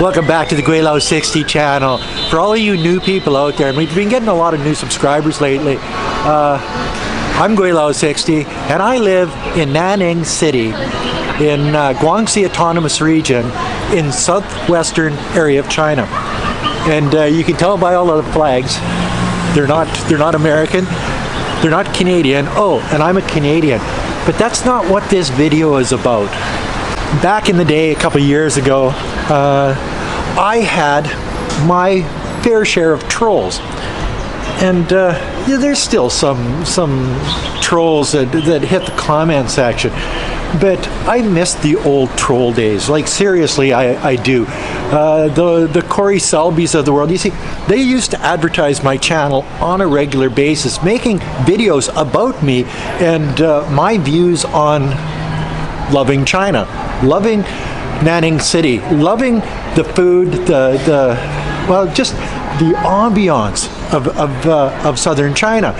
Welcome back to the Gweilo 60 channel. For all of you new people out there, and we've been getting a lot of new subscribers lately, I'm Gweilo 60 and I live in Nanning City in Guangxi Autonomous Region in southwestern area of China. And you can tell by all of the flags, they're not American, they're not Canadian. Oh, and I'm a Canadian. But that's not what this video is about. Back in the day, a couple years ago, I had my fair share of trolls, and yeah, there's still some trolls that hit the comment section. But I miss the old troll days. Like seriously, I do. The Corey Selbys of the world. You see, they used to advertise my channel on a regular basis, making videos about me and my views on loving China, loving Nanning City, loving the food, well, just the ambiance of southern China,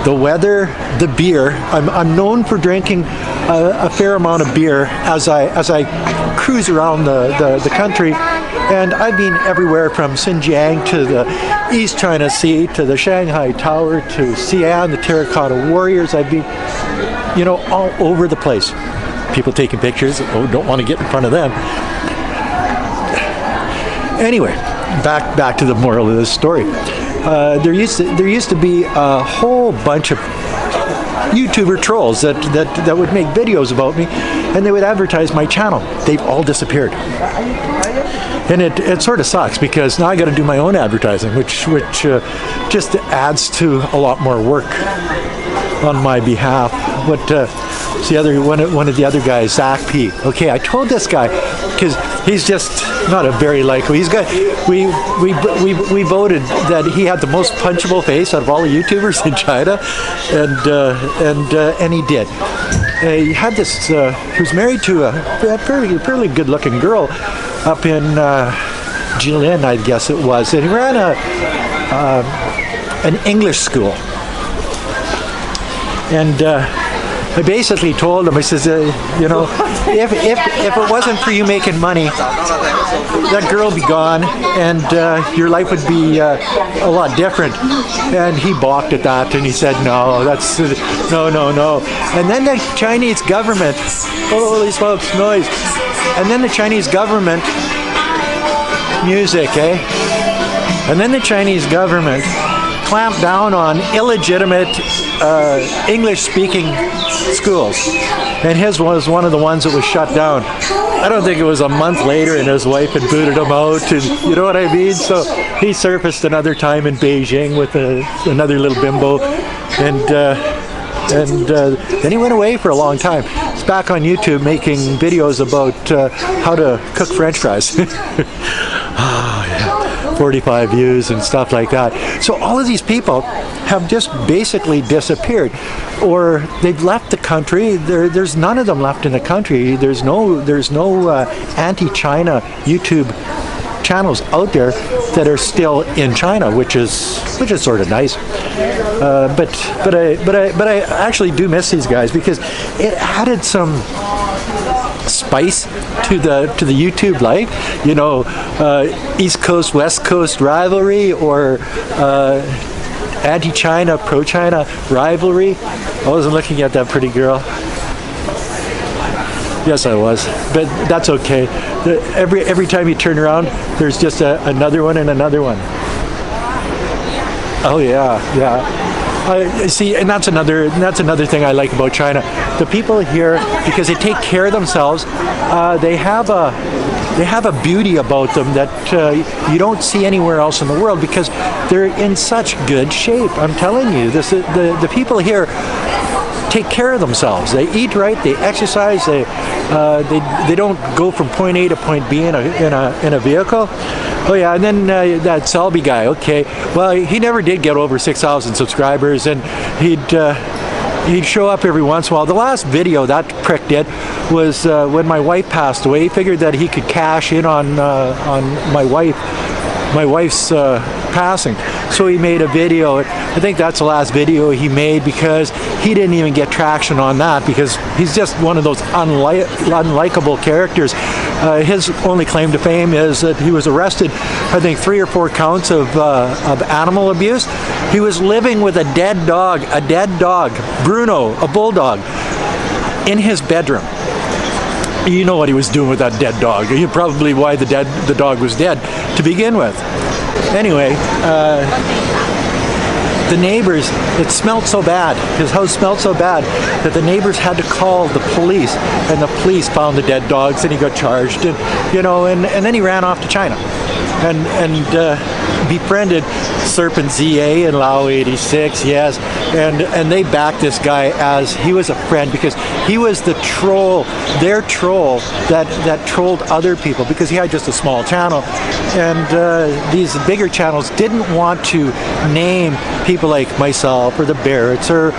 the weather, the beer. I'm known for drinking a fair amount of beer as I cruise around the country, and I've been everywhere from Xinjiang to the East China Sea to the Shanghai Tower to Xi'an, the Terracotta Warriors. I've been, you know, all over the place. People taking pictures. Oh, don't want to get in front of them. Anyway, back to the moral of this story. There used to be a whole bunch of YouTuber trolls that would make videos about me, and they would advertise my channel. They've all disappeared, and it sort of sucks because now I got to do my own advertising, which just adds to a lot more work on my behalf. But one of the other guys, Zach P. Okay, I told this guy because he's just not a very likable. He's got we voted that he had the most punchable face out of all the YouTubers in China, and he did. He had this. He was married to a fairly good-looking girl up in Jilin, I guess it was, and he ran an English school. And I basically told him, I says, you know, if it wasn't for you making money, that girl would be gone, and your life would be a lot different. And he balked at that, and he said, no, that's no. And then the Chinese government, holy smokes, noise. And then the Chinese government, music, eh? And then the Chinese government clamped down on illegitimate English-speaking schools, and his was one of the ones that was shut down. I don't think it was a month later, and his wife had booted him out, and you know what I mean? So he surfaced another time in Beijing with another little bimbo, and then he went away for a long time. He's back on YouTube making videos about how to cook French fries. Oh, yeah. 45 views and stuff like that. So all of these people have just basically disappeared, or they've left the country. There's none of them left in the country. There's no anti-China YouTube channels out there that are still in China, which is sort of nice. But I actually do miss these guys because it added some spice to the YouTube life, you know, East Coast West Coast rivalry, or anti-China pro-China rivalry. I wasn't looking at that pretty girl. Yes, I was, but that's okay. Every time you turn around, there's just another one and another one. Oh yeah. See, and that's another thing I like about China. The people here, because they take care of themselves, they have a beauty about them that you don't see anywhere else in the world because they're in such good shape. I'm telling you, the people here take care of themselves. They eat right, they exercise, they don't go from point A to point B in a vehicle. Oh yeah, and then that Selby guy, okay, well, he never did get over 6,000 subscribers, and he'd show up every once in a while. The last video that prick did was when my wife passed away. He figured that he could cash in on my wife's passing. So he made a video. I think that's the last video he made, because he didn't even get traction on that, because he's just one of those unlikable characters. His only claim to fame is that he was arrested, I think 3 or 4 counts of animal abuse. He was living with a dead dog, Bruno, a bulldog, in his bedroom. You know what he was doing with that dead dog. Probably why the dog was dead to begin with. Anyway, the neighbors, it smelled so bad, his house smelled so bad, that the neighbors had to call the police, and the police found the dead dogs, and he got charged, and and then he ran off to China and befriended Serpent ZA and Lao 86, yes, and they backed this guy as he was a friend, because he was the troll, their troll that trolled other people, because he had just a small channel, and these bigger channels didn't want to name people like myself or the Barretts or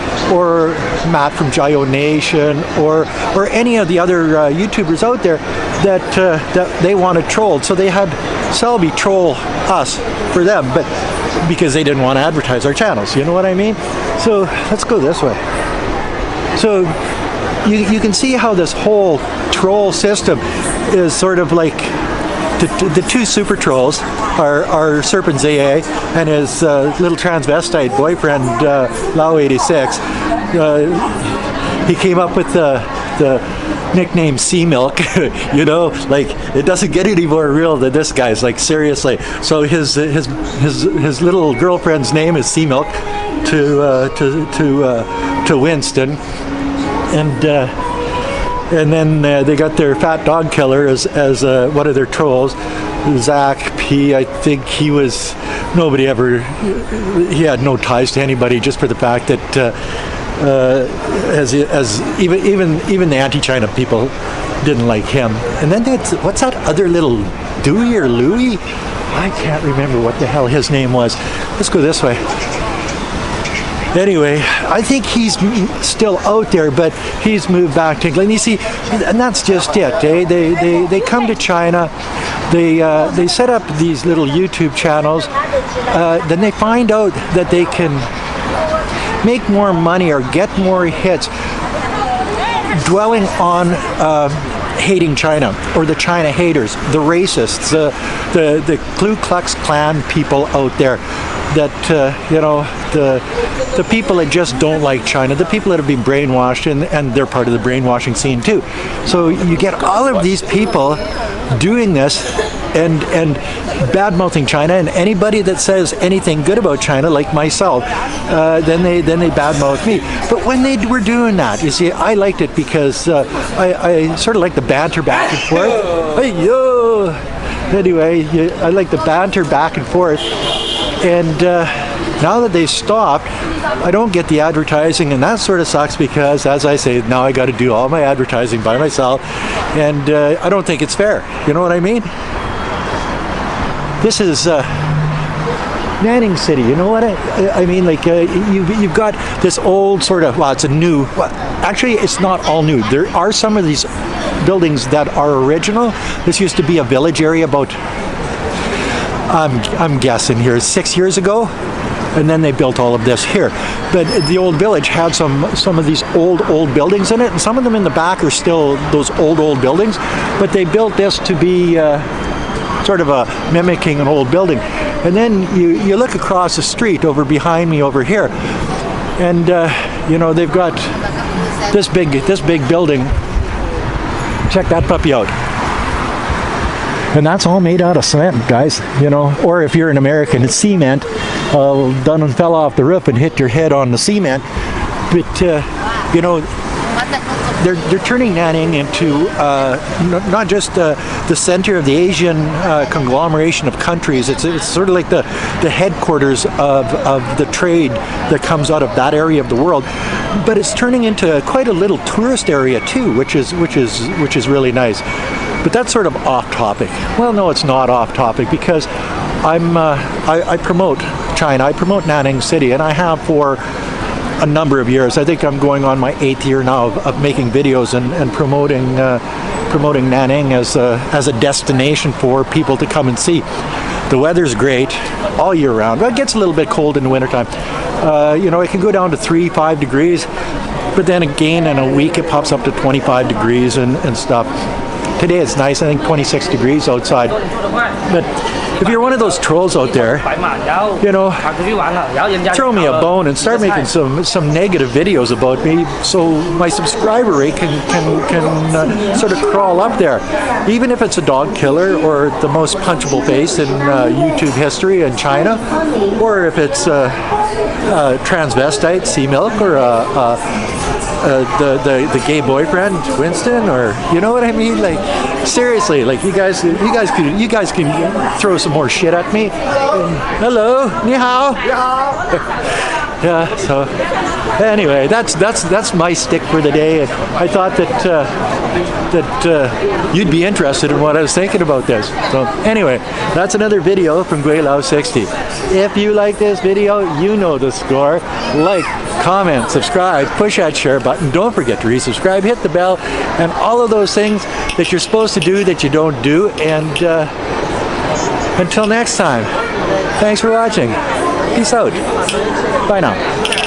Matt from Gweilo Nation or any of the other YouTubers out there that they wanted trolled. So they had Selby troll us for them, but because they didn't want to advertise our channels, you know what I mean? So let's go this way. So you can see how this whole troll system is sort of like the 2 super trolls are Serpent ZA and his little transvestite boyfriend Lao 86. He came up with the nickname Sea Milk. Like, it doesn't get any more real than this guy's, like, seriously. So his little girlfriend's name is Sea Milk to Winston, and then they got their fat dog killer as one of their trolls, Zach P. I think he had no ties to anybody, just for the fact that as even the anti-China people didn't like him. And then what's that other little Dewey or Louie? I can't remember what the hell his name was. Let's go this way. Anyway, I think he's still out there, but he's moved back to England. You see, and that's just it. They come to China, they set up these little YouTube channels, then they find out that they can make more money or get more hits dwelling on hating China, or the China haters, the racists, the Ku Klux Klan people out there, that the people that just don't like China, the people that have been brainwashed, and they're part of the brainwashing scene too. So you get all of these people doing this and bad-mouthing China, and anybody that says anything good about China, like myself, then they bad-mouth me. But when they were doing that, you see, I liked it because I sort of like the banter back and forth. Hey, yo! Anyway, I like the banter back and forth, and now that they stopped, I don't get the advertising, and that sort of sucks, because, as I say, now I got to do all my advertising by myself, and I don't think it's fair. You know what I mean? This is Nanning City. You know what I mean? Like, you've got this old sort of, well, it's a new, well, actually it's not all new. There are some of these buildings that are original. This used to be a village area about, I'm guessing here, 6 years ago, and then they built all of this here. But the old village had some of these old buildings in it, and some of them in the back are still those old buildings, but they built this to be sort of mimicking an old building. And then you look across the street over behind me over here, and they've got this big building. Check that puppy out. And that's all made out of cement, guys, or if you're an American, it's cement. Done and fell off the roof and hit your head on the cement. But they're turning Nanning into not just the center of the Asian conglomeration of countries. It's sort of like the headquarters of the trade that comes out of that area of the world. But it's turning into quite a little tourist area too, which is really nice. But that's sort of off topic. Well, no, it's not off topic, because I promote China. I promote Nanning City, and I have for a number of years. I think I'm going on my 8th year now of making videos and promoting Nanning as a destination for people to come and see. The weather's great all year round. Well, it gets a little bit cold in the wintertime. You know, it can go down to 3-5 degrees, but then again in a week it pops up to 25 degrees and stuff. Today it's nice, I think 26 degrees outside. But if you're one of those trolls out there, you know, throw me a bone and start making some negative videos about me, so my subscriber rate can sort of crawl up there. Even if it's a dog killer or the most punchable face in YouTube history in China, or if it's transvestite, sea milk, or the gay boyfriend Winston, or you know what I mean? Like seriously, like you guys can throw some more shit at me. Hello, ni hao. Yeah. So anyway, that's my stick for the day. I thought that you'd be interested in what I was thinking about this. So anyway, that's another video from Gweilo 60. If you like this video, you know the score. Like, comment, subscribe, push that share button. Don't forget to resubscribe, hit the bell, and all of those things that you're supposed to do that you don't do. And until next time, thanks for watching. Peace out. Bye now.